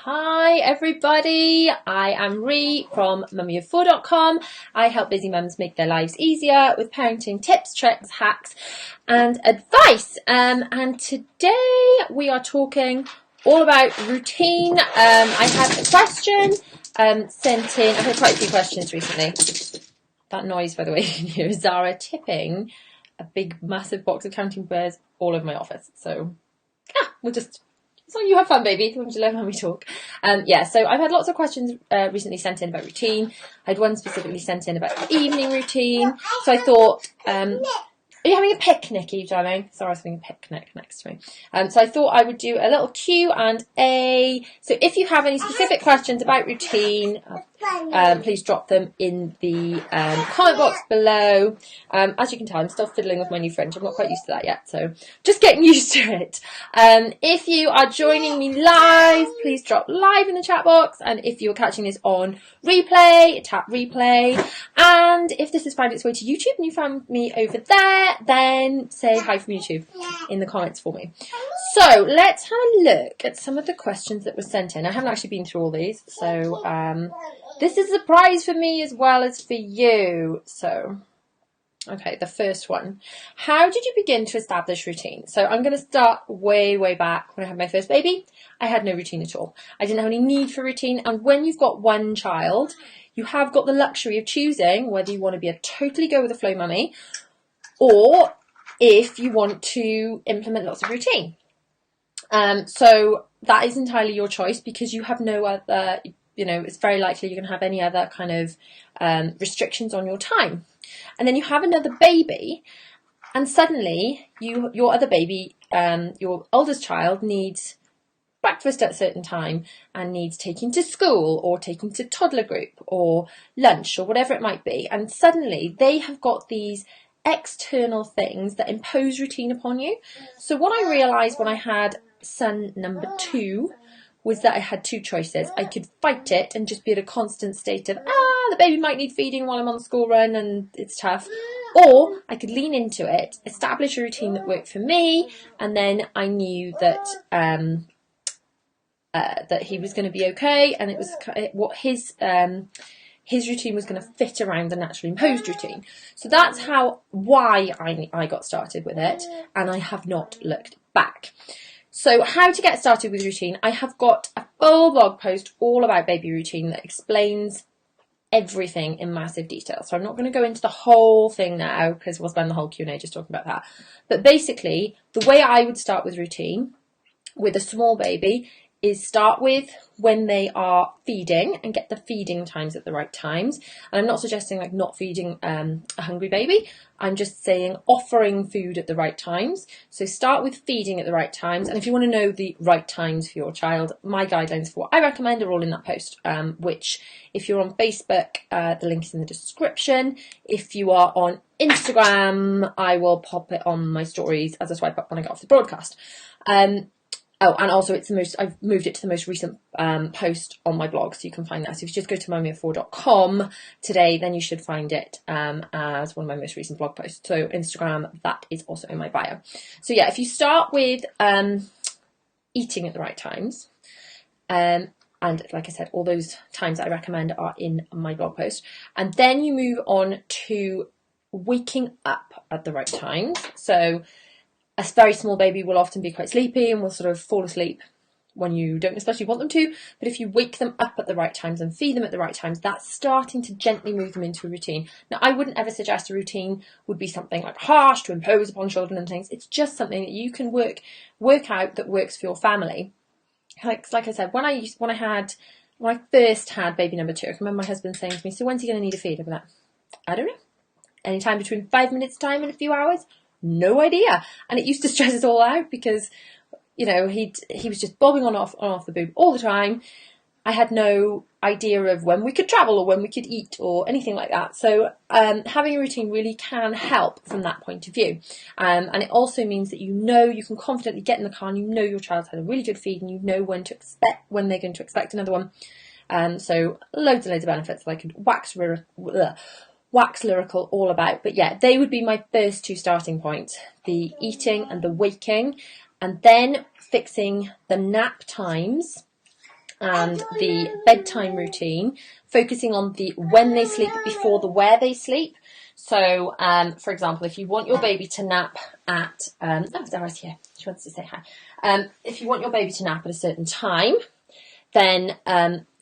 Hi everybody, I am Ree from mummyof4.com. I help busy mums make their lives easier with parenting tips, tricks, hacks and advice. And today we are talking all about routine. I had a question sent in. I've had quite a few questions recently. That noise, by the way, you can hear Zara tipping a big massive box of counting bears all over my office. So so you have fun, baby. Won't you let me talk? So I've had lots of questions recently sent in about routine. I had one specifically sent in about the evening routine. So I thought, are you having a picnic, Eve, darling? Sorry, I was having a picnic next to me. So I thought I would do a little Q&A. So if you have any specific questions about routine, please drop them in the comment box below. As you can tell, I'm still fiddling with my new French. I'm not quite used to that yet, so just getting used to it. If you are joining me live, please drop live in the chat box. And if you're catching this on replay, tap replay. And if this has found its way to YouTube and you found me over there, then say hi from YouTube in the comments for me. So let's have a look at some of the questions that were sent in. I haven't actually been through all these, so this is a surprise for me as well as for you. So, okay, the first one. How did you begin to establish routine? So I'm going to start way back when I had my first baby. I had no routine at all. I didn't have any need for routine. And when you've got one child, you have got the luxury of choosing whether you want to be a totally go with the flow mummy or if you want to implement lots of routine. So that is entirely your choice because you have no other, it's very likely you're going to have any other kind of restrictions on your time. And then you have another baby and suddenly your other baby, your oldest child needs breakfast at a certain time and needs taking to school or taking to toddler group or lunch or whatever it might be. And suddenly they have got these external things that impose routine upon you. So what I realised when I had son number 2 was that I had two choices. I could fight it and just be at a constant state of, the baby might need feeding while I'm on the school run and it's tough. Or I could lean into it, establish a routine that worked for me, and then I knew that that he was going to be okay, and it was what his routine was going to fit around the naturally imposed routine. So that's why I got started with it, and I have not looked back. So how to get started with routine. I have got a full blog post all about baby routine that explains everything in massive detail. So I'm not going to go into the whole thing now because we'll spend the whole Q&A just talking about that. But basically, the way I would start with routine with a small baby is start with when they are feeding and get the feeding times at the right times. And I'm not suggesting like not feeding a hungry baby. I'm just saying offering food at the right times. So start with feeding at the right times. And if you want to know the right times for your child, my guidelines for what I recommend are all in that post, which if you're on Facebook, the link is in the description. If you are on Instagram, I will pop it on my stories as I swipe up when I get off the broadcast. And also I've moved it to the most recent post on my blog, so you can find that. So if you just go to mummyof4.com today, then you should find it as one of my most recent blog posts. So Instagram, that is also in my bio. So yeah, if you start with eating at the right times, and like I said, all those times that I recommend are in my blog post, and then you move on to waking up at the right times. So a very small baby will often be quite sleepy and will sort of fall asleep when you don't especially want them to. But if you wake them up at the right times and feed them at the right times, that's starting to gently move them into a routine. Now, I wouldn't ever suggest a routine would be something like harsh to impose upon children and things. It's just something that you can work out that works for your family. Like I said, when I first had baby number 2, I can remember my husband saying to me, "So when's he going to need a feed?" I'm like, "I don't know. Anytime between 5 minutes time and a few hours." No idea. And it used to stress us all out because, he was just bobbing on off the boob all the time. I had no idea of when we could travel or when we could eat or anything like that. So having a routine really can help from that point of view. And it also means that you can confidently get in the car and your child's had a really good feed and you know when they're going to expect another one. So loads and loads of benefits that I could wax lyrical all about. But yeah, they would be my first 2 starting points, the eating and the waking, and then fixing the nap times and the bedtime routine, focusing on the when they sleep before the where they sleep. So, for example, if you want your baby to nap at, Zara's here, she wants to say hi. If you want your baby to nap at a certain time, then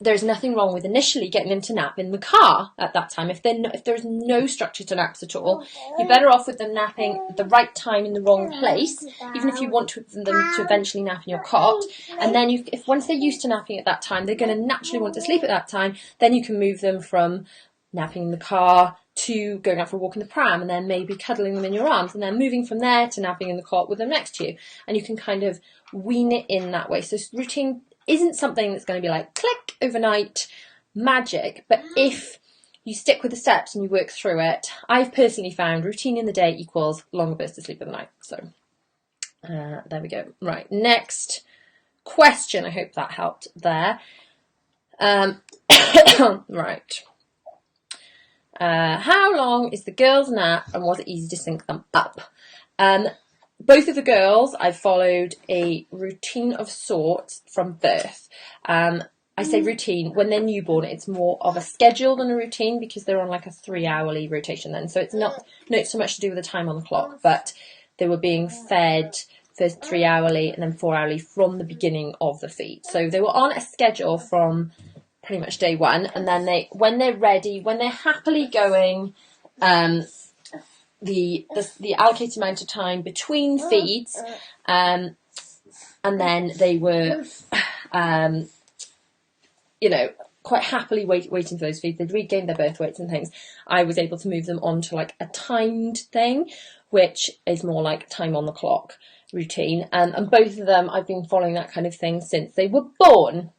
there's nothing wrong with initially getting them to nap in the car at that time. If there's no structure to naps at all, you're better off with them napping at the right time in the wrong place, even if you want them to eventually nap in your cot. And then if once they're used to napping at that time, they're going to naturally want to sleep at that time, then you can move them from napping in the car to going out for a walk in the pram, and then maybe cuddling them in your arms, and then moving from there to napping in the cot with them next to you. And you can kind of wean it in that way. So routine isn't something that's going to be like click overnight magic, but if you stick with the steps and you work through it, I've personally found routine in the day equals longer bursts of sleep in the night. So there we go. Right, next question. I hope that helped there. Right. How long is the girls' nap, and was it easy to sync them up? Both of the girls, I followed a routine of sorts from birth. I say routine, when they're newborn, it's more of a schedule than a routine because they're on like a 3-hourly rotation then. So it's not so much to do with the time on the clock, but they were being fed first 3-hourly and then 4-hourly from the beginning of the feed. So they were on a schedule from pretty much day one, and then when they're ready, when they're happily going, the allocated amount of time between feeds, and then they were, quite happily waiting for those feeds. They'd regained their birth weights and things. I was able to move them on to like a timed thing, which is more like time on the clock routine. And both of them, I've been following that kind of thing since they were born.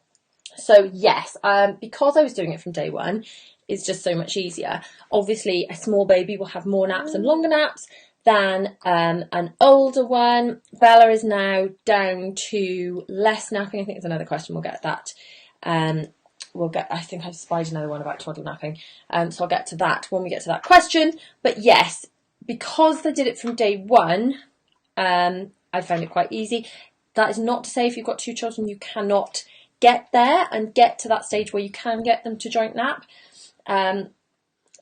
So yes, because I was doing it from day one, it's just so much easier. Obviously, a small baby will have more naps and longer naps than an older one. Bella is now down to less napping. I think there's another question. We'll get that. I think I've spied another one about toddler napping. So I'll get to that when we get to that question. But yes, because they did it from day one, I found it quite easy. That is not to say if you've got 2 children, you cannot get there and get to that stage where you can get them to joint nap.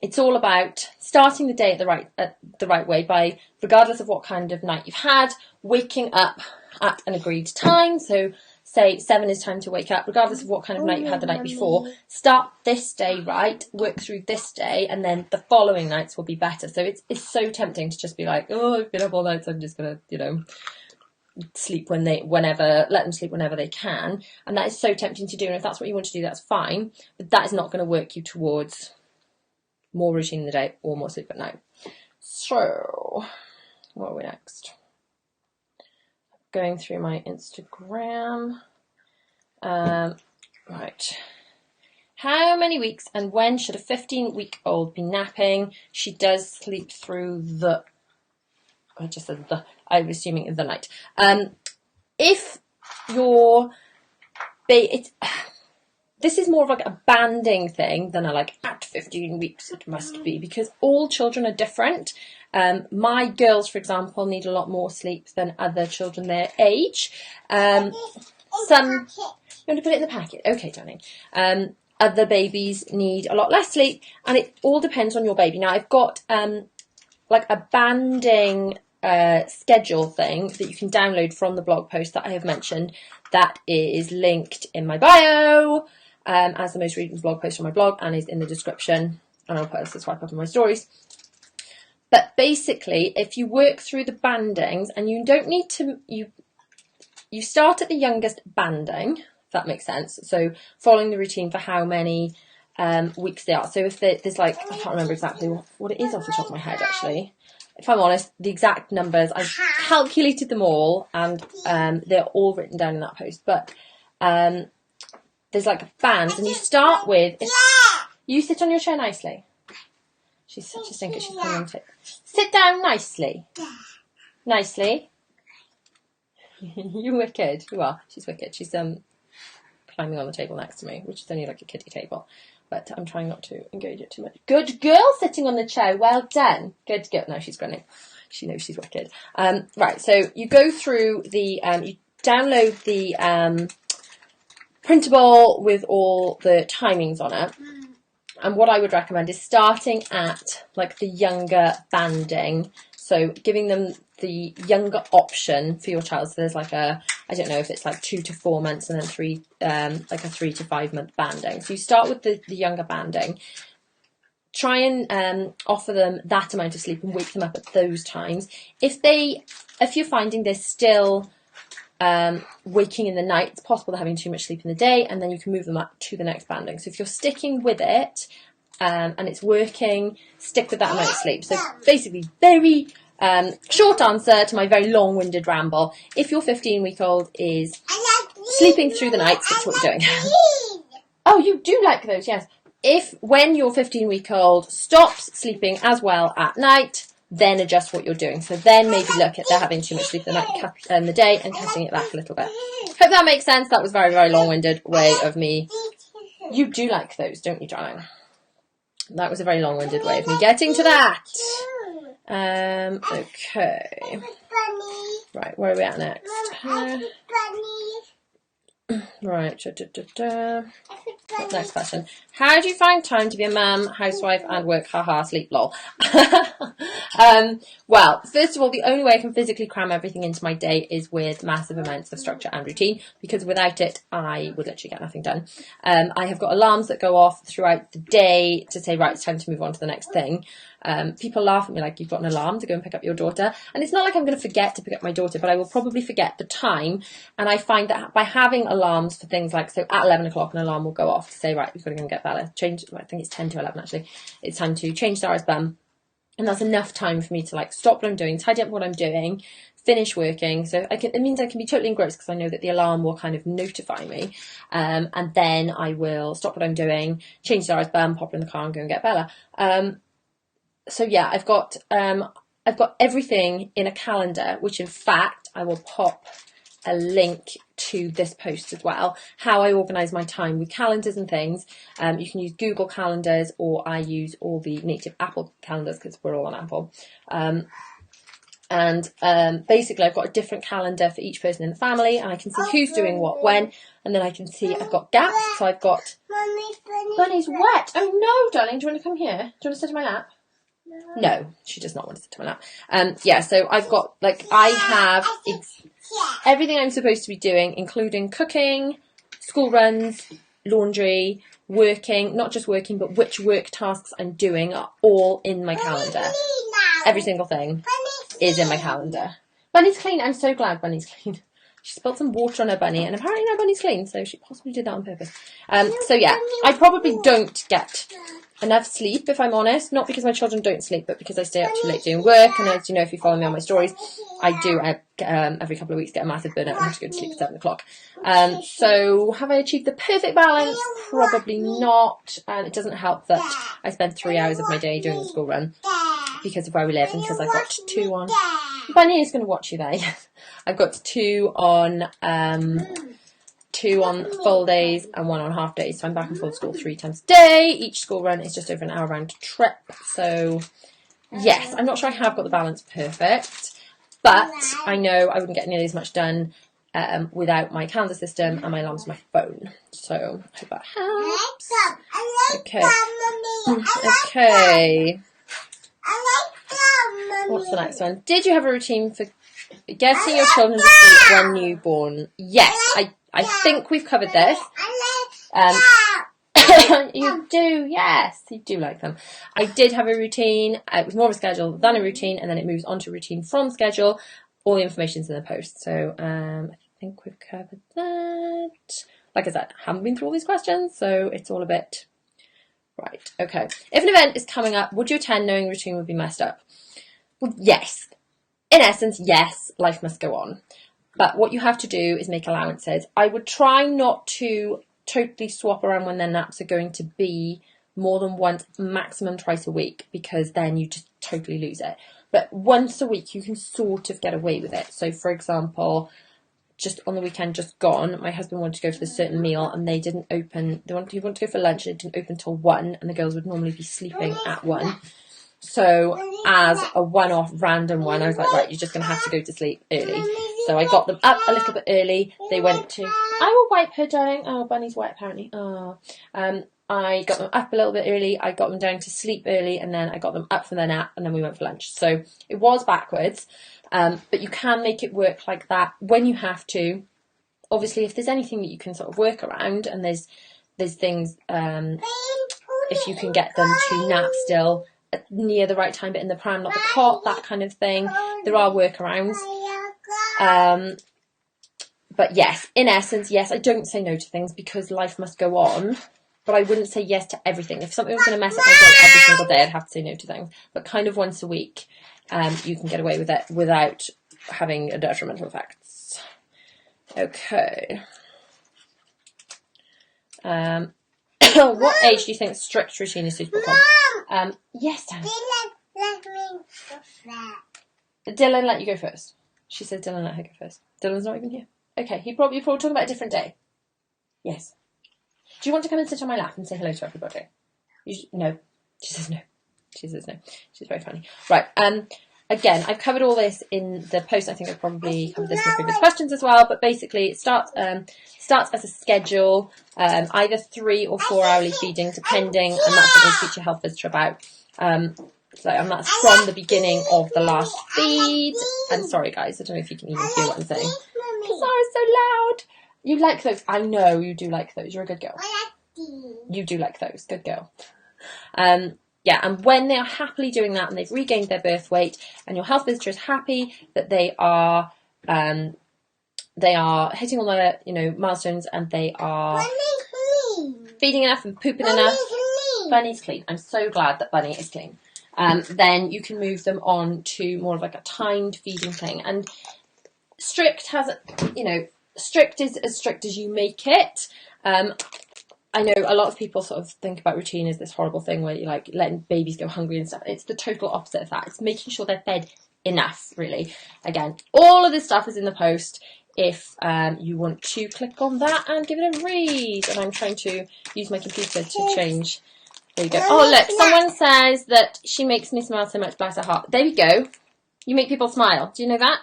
It's all about starting the day at the right way by, regardless of what kind of night you've had, waking up at an agreed time. So say 7 is time to wake up, regardless of what kind of night you had the night before. Start this day right, work through this day, and then the following nights will be better. So it's so tempting to just be like, oh, I've been up all night, so I'm just gonna, sleep let them sleep whenever they can. And that is so tempting to do. And if that's what you want to do, that's fine. But that is not going to work you towards more routine in the day or more sleep at night. So, what are we next? Going through my Instagram. Right. How many weeks and when should a 15-week-old be napping? She does sleep through I just said I'm assuming the night. If your this is more of like a banding thing than at 15 weeks it must be, because all children are different. My girls, for example, need a lot more sleep than other children their age. You want to put it in the packet? Okay, darling. Other babies need a lot less sleep, and it all depends on your baby. Now, I've got a banding schedule thing that you can download from the blog post that I have mentioned. That is linked in my bio as the most readable blog post on my blog, and is in the description, and I'll put a swipe up in my stories. But basically, if you work through the bandings, and you don't need to, you start at the youngest banding, if that makes sense. So following the routine for how many weeks they are. So if there's I can't remember exactly what it is off the top of my head actually. If I'm honest, the exact numbers, I've calculated them all, and they're all written down in that post. But there's bands, and you start with, you sit on your chair nicely. She's such a stinker, she's coming on to sit down nicely. Nicely. You're wicked. You are. She's wicked. She's climbing on the table next to me, which is only like a kiddie table. But I'm trying not to engage it too much. Good girl, sitting on the chair. Well done. Good girl. No, she's grinning. She knows she's wicked. Right, so you go through the, you download the printable with all the timings on it. And what I would recommend is starting at like the younger banding. So giving them the younger option for your child. So there's like a, I don't know if it's like 2 to 4 months and then like a 3 to 5 month banding. So you start with the younger banding. Try and offer them that amount of sleep and wake them up at those times. If you're finding they're still waking in the night, it's possible they're having too much sleep in the day, and then you can move them up to the next banding. So if you're sticking with it and it's working, stick with that amount of sleep. So basically, very short answer to my very long-winded ramble. If your 15-week-old is sleeping through the nights, that's what you're doing. Oh, you do like those, yes. When your 15-week-old stops sleeping as well at night, then adjust what you're doing. So then maybe look at they're having too much sleep in the day and cutting it back a little bit. Hope that makes sense. That was a very, very long-winded way of me. You do like those, don't you, darling? That was a very long-winded way of me getting to that. Okay. Right, where are we at next? Right. Next question. How do you find time to be a mum, housewife, and work? Haha, sleep, lol. Well, first of all, the only way I can physically cram everything into my day is with massive amounts of structure and routine, because without it, I would literally get nothing done. I have got alarms that go off throughout the day to say, right, it's time to move on to the next thing. People laugh at me like, you've got an alarm to go and pick up your daughter. And it's not like I'm going to forget to pick up my daughter, but I will probably forget the time. And I find that by having alarms for things like, so at 11 o'clock, an alarm will go off to say, right, we've got to go and get Bella. I think it's 10 to 11 actually. It's time to change Sarah's bum. And that's enough time for me to like stop what I'm doing, tidy up what I'm doing, finish working. So it means I can be totally engrossed because I know that the alarm will kind of notify me. And then I will stop what I'm doing, change Sarah's bum, pop her in the car and go and get Bella. So yeah, I've got everything in a calendar, which in fact I will pop a link to this post as well, how I organise my time with calendars and things. You can use Google calendars, or I use all the native Apple calendars because we're all on Apple. Basically I've got a different calendar for each person in the family, and I can see who's doing what when, and then I can see I've got gaps. So I've got Bunny's wet. Oh no, darling, do you want to come here? Do you want to sit in my lap? No, she does not want to sit in my lap. Yeah, so I've got, like, I have everything I'm supposed to be doing, including cooking, school runs, laundry, working, not just working, but which work tasks I'm doing are all in my calendar. Every single thing is in my calendar. Bunny's clean. I'm so glad Bunny's clean. She spilled some water on her bunny, and apparently now Bunny's clean, so she possibly did that on purpose. So yeah, I probably don't get enough sleep, if I'm honest, not because my children don't sleep, but because I stay up too late doing work. And as you know, if you follow me on my stories, I do every couple of weeks get a massive burnout and have to go to sleep at 7 o'clock. So have I achieved the perfect balance? Probably not. And it doesn't help that I spend 3 hours of my day doing the school run because of where we live, and because I've got 2 on. Bunny is going to watch you there. I've got 2 on 2 on full days and 1 on half days. So I'm back and forth school 3 times a day. Each school run is just over an hour round trip. So yes, I'm not sure I have got the balance perfect, but I know I wouldn't get nearly as much done without my calendar system and my alarms on my phone. So I hope that helps. Okay. What's the next one? Did you have a routine for getting your children to sleep when newborn? Yes, I think we've covered this. You do, yes, you do like them. I did have a routine. It was more of a schedule than a routine, and then it moves on to routine from schedule. All the information's in the post. So I think we've covered that. Like I said, I haven't been through all these questions, so it's all a bit... Right, okay. If an event is coming up, would you attend knowing routine would be messed up? Well, yes. In essence, yes, life must go on. But what you have to do is make allowances. I would try not to totally swap around when their naps are going to be more than once, maximum twice a week, because then you just totally lose it. But once a week, you can sort of get away with it. So, for example, just on the weekend just gone, my husband wanted to go for this certain meal and they didn't open. He wanted to go for lunch and it didn't open till 1, and the girls would normally be sleeping at 1. So as a one-off random one, I was like, right, you're just going to have to go to sleep early. So I got them up a little bit early. They went to... I will wipe her, darling. Oh, Bunny's wet, apparently. Oh. I got them up a little bit early. I got them down to sleep early, and then I got them up from their nap, and then we went for lunch. So it was backwards, but you can make it work like that when you have to. Obviously, if there's anything that you can sort of work around, and there's things, if you can get them to nap still near the right time, but in the pram, not the cot, that kind of thing. There are workarounds. But yes, in essence, yes, I don't say no to things because life must go on. But I wouldn't say yes to everything. If something was going to mess up my day every single day, I'd have to say no to things. But kind of once a week, you can get away with it without having a detrimental effects. Okay. What age do you think strict routine is suitable for? Yes, Dan. Dylan, let you go first. She says Dylan let her go first. Dylan's not even here. Okay, you're probably talking about a different day. Yes. Do you want to come and sit on my lap and say hello to everybody? No. She says no. She says no. She's very funny. Right. Again, I've covered all this in the post. I think I've probably covered this in the previous questions as well. But basically, it starts as a schedule, either 3 or 4 hourly feeding, depending, and that's what we speak to your health visitor about. And that's from the beginning of the last feed. And sorry, guys, I don't know if you can even hear what I'm saying. Sorry, so loud. You like those? I know you do like those. You're a good girl. You do like those. Good girl. Yeah, and when they are happily doing that and they've regained their birth weight, and your health visitor is happy that they are hitting all their milestones, and they are feeding enough and pooping enough. Bunny's clean. I'm so glad that Bunny is clean. Then you can move them on to more of like a timed feeding thing. And strict is as strict as you make it. I know a lot of people sort of think about routine as this horrible thing where you're like letting babies go hungry and stuff. It's the total opposite of that. It's making sure they're fed enough, really. Again, all of this stuff is in the post if you want to click on that and give it a read. And I'm trying to use my computer to change. There you go. Oh, look, someone says that she makes me smile so much, bless her heart. There we go. You make people smile. Do you know that?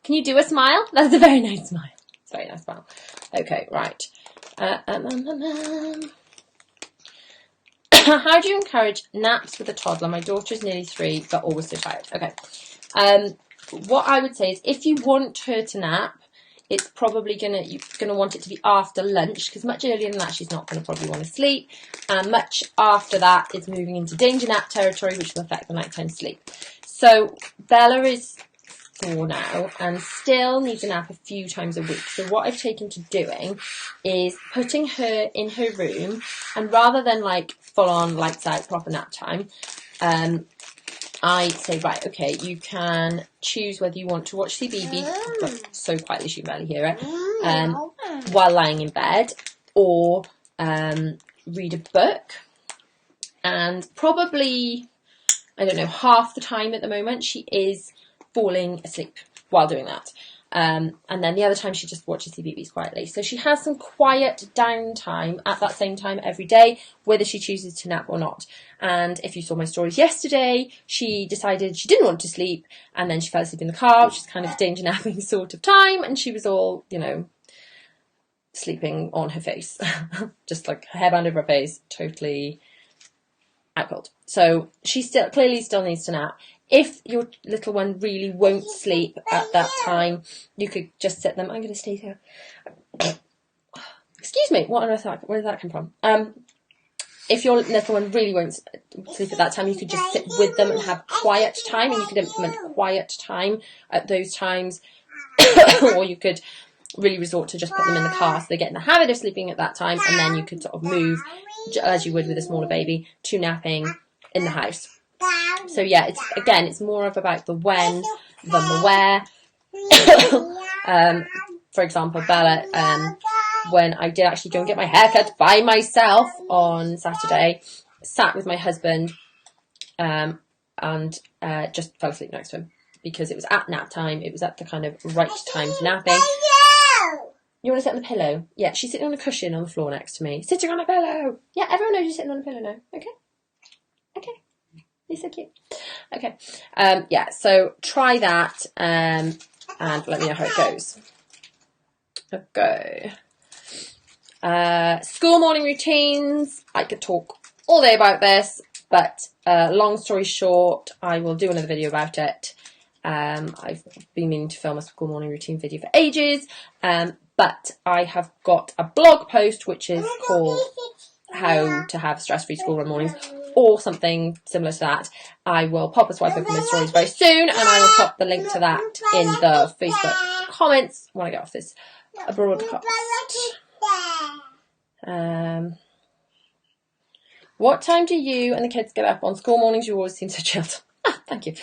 Can you do a smile? That's a very nice smile. It's a very nice smile. Okay, right. How do you encourage naps with a toddler? My daughter is nearly 3, but always so tired. Okay. What I would say is if you want her to nap, it's probably you're gonna want it to be after lunch, because much earlier than that she's not gonna probably want to sleep, and much after that it's moving into danger nap territory, which will affect the nighttime sleep. So Bella is 4 now and still needs a nap a few times a week. So what I've taken to doing is putting her in her room, and rather than like full on lights out proper nap time, I say, right, okay, you can choose whether you want to watch CBeebies, so quietly she can barely hear it, while lying in bed, or read a book. And probably, I don't know, half the time at the moment she is falling asleep while doing that. And then the other time she just watches CBeebies quietly. So she has some quiet downtime at that same time every day, whether she chooses to nap or not. And if you saw my stories yesterday, she decided she didn't want to sleep, and then she fell asleep in the car, which is kind of danger napping sort of time, and she was all, sleeping on her face. Just like a hairband over her face, totally out cold. So she clearly still needs to nap. If your little one really won't sleep at that time, you could just sit them. I'm going to stay here. Excuse me. What on earth? Where did that come from? If your little one really won't sleep at that time, you could just sit with them and have quiet time, and you could implement quiet time at those times. Or you could really resort to just put them in the car so they get in the habit of sleeping at that time, and then you could sort of move, as you would with a smaller baby, to napping in the house. So yeah, it's more of about the when than the where. For example, Bella, when I did actually go and get my hair cut by myself on Saturday, sat with my husband and just fell asleep next to him because it was at nap time. It was at the kind of right time for napping. You want to sit on the pillow? Yeah, she's sitting on a cushion on the floor next to me. Sitting on a pillow. Yeah, everyone knows you're sitting on a pillow now. Okay. You're so cute. Okay. Yeah, so try that. and let me know how it goes. Okay. School morning routines. I could talk all day about this, but long story short, I will do another video about it. I've been meaning to film a school morning routine video for ages, but I have got a blog post which is called How to Have Stress-Free School Run Mornings, or something similar to that. I will pop a swipe open my stories very soon, and I will pop the link to that in the Facebook comments when I get off this broadcast. What time do you and the kids get up on school mornings? You always seem so chilled. Thank you.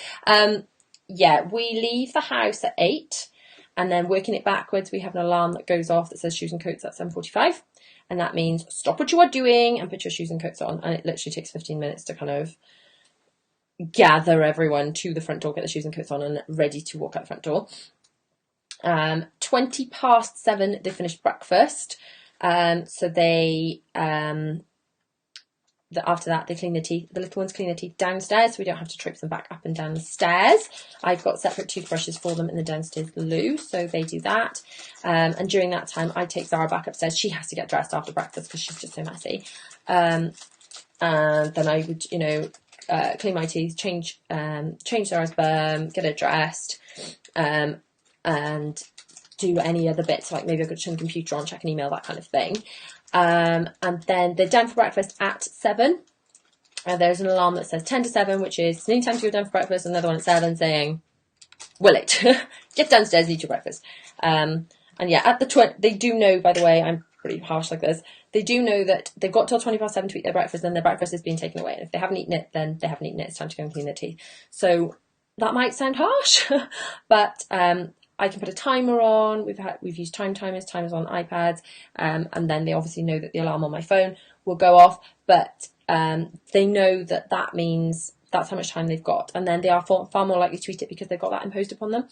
Yeah, we leave the house at 8, and then working it backwards, we have an alarm that goes off that says shoes and coats at 7:45, and that means stop what you are doing and put your shoes and coats on, and it literally takes 15 minutes to kind of gather everyone to the front door, get the shoes and coats on and ready to walk out the front door. 7:20, they finish breakfast, so they after that they clean their teeth. The little ones clean their teeth downstairs, so we don't have to traipse them back up and down the stairs. I've got separate toothbrushes for them in the downstairs loo, so they do that. And during that time, I take Zara back upstairs. She has to get dressed after breakfast because she's just so messy. And then I would, clean my teeth, change Zara's bum, get her dressed, and do any other bits, like maybe I could turn the computer on, check an email, that kind of thing. And then they're down for breakfast at 7. There's an alarm that says 10 to 7, which is nearly time to go down for breakfast. Another one at 7 saying, will it? Get downstairs and eat your breakfast. And yeah, at the they do know, by the way, I'm pretty harsh like this. They do know that they've got till 7 to eat their breakfast, and their breakfast is being taken away. And if they haven't eaten it, then they haven't eaten it. It's time to go and clean their teeth. So that might sound harsh, but I can put a timer on. We've used timers on iPads, and then they obviously know that the alarm on my phone will go off, but they know that means that's how much time they've got, and then they are far more likely to eat it because they've got that imposed upon them.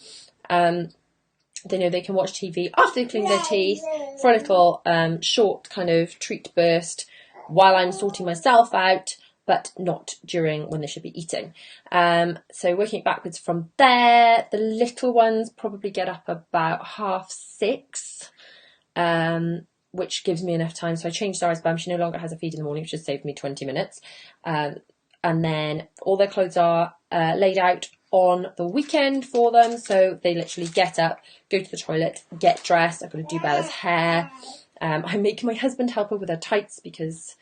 They know they can watch TV after they've cleaned their teeth for a little short kind of treat burst while I'm sorting myself out, but not during when they should be eating. So working backwards from there, the little ones probably get up about 6:30, which gives me enough time. So I changed Zara's bum. She no longer has a feed in the morning, which has saved me 20 minutes. And then all their clothes are laid out on the weekend for them. So they literally get up, go to the toilet, get dressed. I've got to do Bella's hair. I'm making my husband help her with her tights because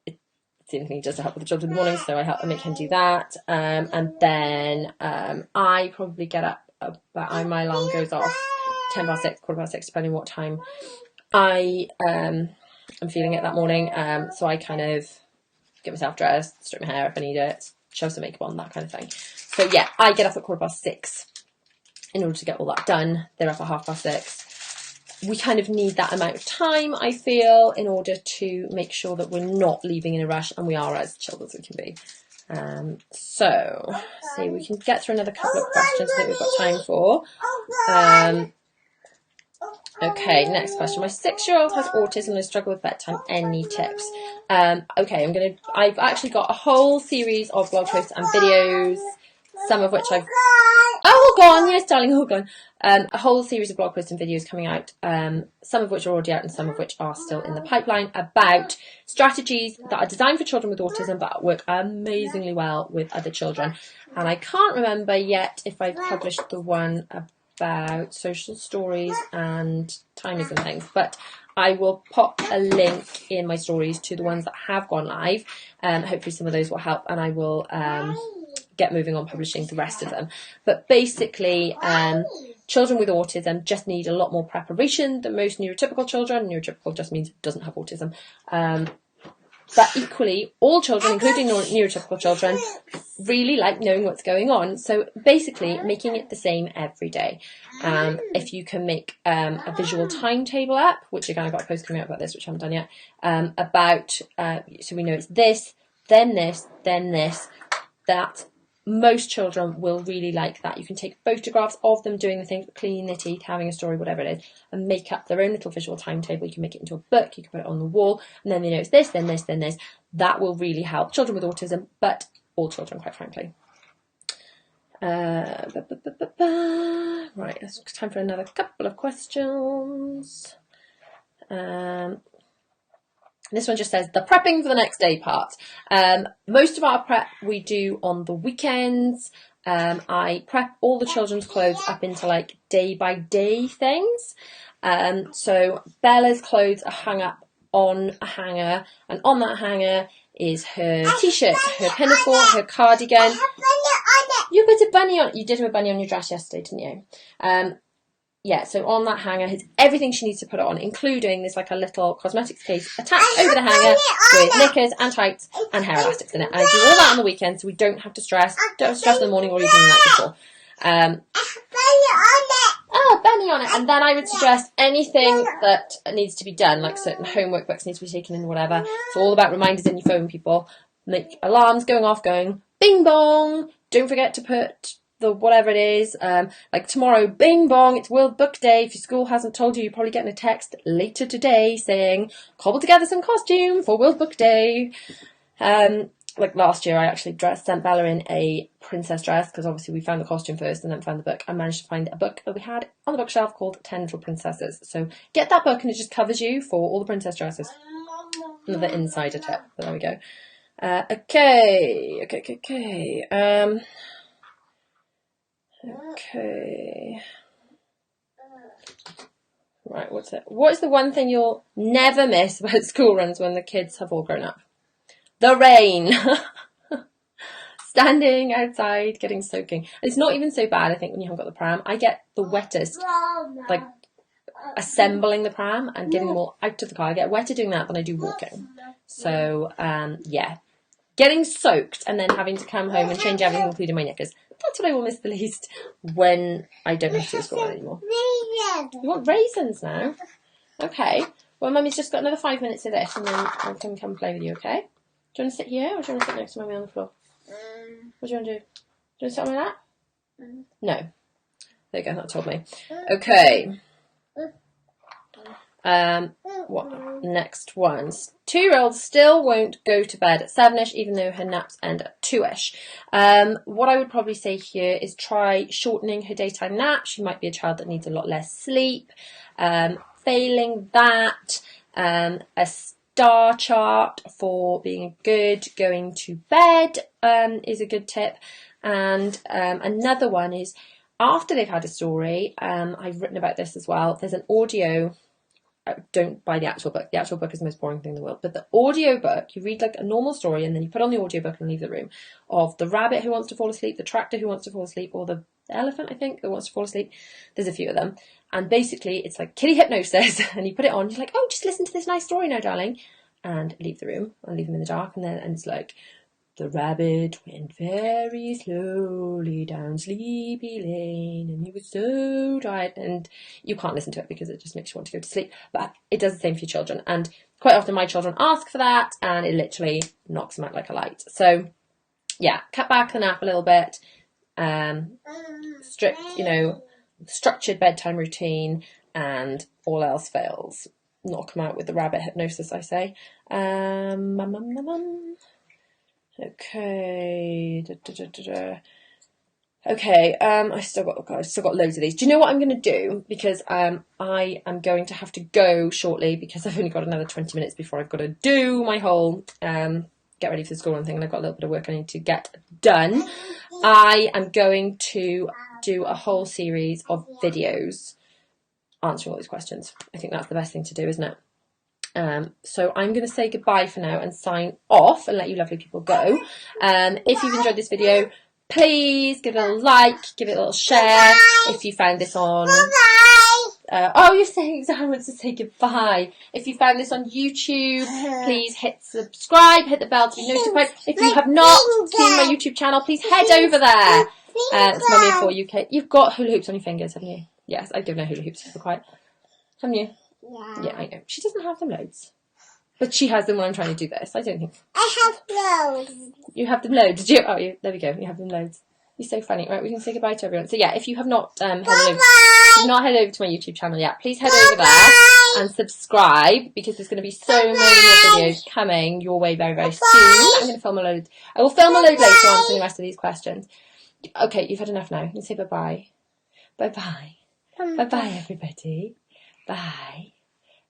it's the only thing he does to help with the jobs in the morning. So I make him do that. And then I probably get up about, my alarm goes off 6:10, 6:15, depending what time I am feeling it that morning. So I kind of get myself dressed, straighten my hair if I need it, shove some makeup on, that kind of thing. So yeah, I get up at 6:15 in order to get all that done. They're up at 6:30. We kind of need that amount of time, I feel, in order to make sure that we're not leaving in a rush, and we are as chilled as we can be. So, see, we can get through another couple of questions that we've got time for. Okay, next question. My 6-year-old has autism and I struggle with bedtime. Any tips? Okay, I've actually got a whole series of blog posts and videos, some of which I've... Oh, gone. Yes, darling, all gone. A whole series of blog posts and videos coming out, some of which are already out and some of which are still in the pipeline, about strategies that are designed for children with autism but work amazingly well with other children. And I can't remember yet if I've published the one about social stories and timers and things, but I will pop a link in my stories to the ones that have gone live. Hopefully some of those will help, and I will get moving on publishing the rest of them. But basically, children with autism just need a lot more preparation than most neurotypical children. Neurotypical just means doesn't have autism. But equally, all children, including neurotypical children, really like knowing what's going on. So basically, making it the same every day. If you can make a visual timetable up, which again, I've got a post coming out about this, which I haven't done yet, so we know it's this, then this, then this, that. Most children will really like that. You can take photographs of them doing the things, cleaning their teeth, having a story, whatever it is, and make up their own little visual timetable. You can make it into a book, you can put it on the wall, and then they know it's this, then this, then this. That will really help children with autism, but all children, quite frankly. Right, it's time for another couple of questions. This one just says the prepping for the next day part. Most of our prep we do on the weekends. I prep all the children's clothes up into like day by day things. So Bella's clothes are hung up on a hanger, and on that hanger is her t-shirt, her pinafore, her cardigan. You put a bunny on. You did have a bunny on your dress yesterday, didn't you? Yeah, so on that hanger is everything she needs to put on, including there's like a little cosmetics case attached over the hanger with knickers and tights and hair elastics in it. And I do all that on the weekend, so we don't have to stress. Don't have to stress in the morning or even the night before. Bunny on it. And then I would suggest anything that needs to be done, like certain homework books need to be taken in, whatever. It's all about reminders in your phone, people. Make alarms going off, going bing bong. Don't forget to put the whatever it is, like tomorrow, bing bong, it's World Book Day. If your school hasn't told you, you're probably getting a text later today saying, cobble together some costume for World Book Day. Like last year, I actually sent Bella in a princess dress, because obviously we found the costume first and then found the book. I managed to find a book that we had on the bookshelf called 10 Little Princesses. So get that book and it just covers you for all the princess dresses. Another insider tip, but there we go. Okay. Right, what's it? What is the one thing you'll never miss about school runs when the kids have all grown up? The rain. Standing outside, getting soaking. It's not even so bad, I think, when you haven't got the pram. I get the wettest, like, assembling the pram and getting them all out of the car. I get wetter doing that than I do walking. So, yeah. Getting soaked and then having to come home and change everything, including my knickers. That's what I will miss the least when I don't have to do a school run anymore. You want raisins now? Okay. Well, Mummy's just got another 5 minutes of this and then I can come play with you, okay? Do you want to sit here or do you want to sit next to Mummy on the floor? What do you want to do? Do you want to sit on my lap? No. There you go, that told me. Okay. What next ones? 2-year-old still won't go to bed at 7ish, even though her naps end at 2ish. What I would probably say here is try shortening her daytime nap. She might be a child that needs a lot less sleep. Failing that, a star chart for being good going to bed is a good tip. And another one is after they've had a story, I've written about this as well, there's an audio. Don't buy the actual book. The actual book is the most boring thing in the world. But the audio book, you read like a normal story and then you put on the audio book and leave the room, of the rabbit who wants to fall asleep, the tractor who wants to fall asleep, or the elephant, I think, that wants to fall asleep. There's a few of them. And basically it's like kitty hypnosis and you put it on, you're like, oh, just listen to this nice story now, darling. And leave the room and leave them in the dark. And it's like, the rabbit went very slowly down Sleepy Lane and he was so tired. And you can't listen to it because it just makes you want to go to sleep. But it does the same for your children. And quite often my children ask for that and it literally knocks them out like a light. So yeah, cut back the nap a little bit. Strict, structured bedtime routine, and all else fails, knock them out with the rabbit hypnosis, I say. Okay. Okay. I've still got loads of these. Do you know what I'm going to do? Because I am going to have to go shortly because I've only got another 20 minutes before I've got to do my whole get ready for the school run thing, and I've got a little bit of work I need to get done. I am going to do a whole series of videos answering all these questions. I think that's the best thing to do, isn't it? So I'm going to say goodbye for now and sign off and let you lovely people go. If you've enjoyed this video, please give it a like, give it a little share. If you found this on... you're saying I want to say goodbye. If you found this on YouTube, please hit subscribe, hit the bell to be notified. If you have not seen my YouTube channel, please head over there. It's Mummy 4 UK. You've got hula hoops on your fingers, haven't you? Yes, I've given her hula hoops for quiet. Haven't you? Yeah, I know. She doesn't have them loads. But she has them when I'm trying to do this. I don't think... I have loads. You have them loads, did you? Oh, there we go. You have them loads. You're so funny. Right, we can say goodbye to everyone. So yeah, if you have not head over to my YouTube channel yet, please head over there and subscribe, because there's going to be so many more videos coming your way very, very soon. I'm going to film a load. I will film a load later answering the rest of these questions. Okay, you've had enough now. You can say bye-bye. Bye-bye. Bye-bye, everybody. Bye.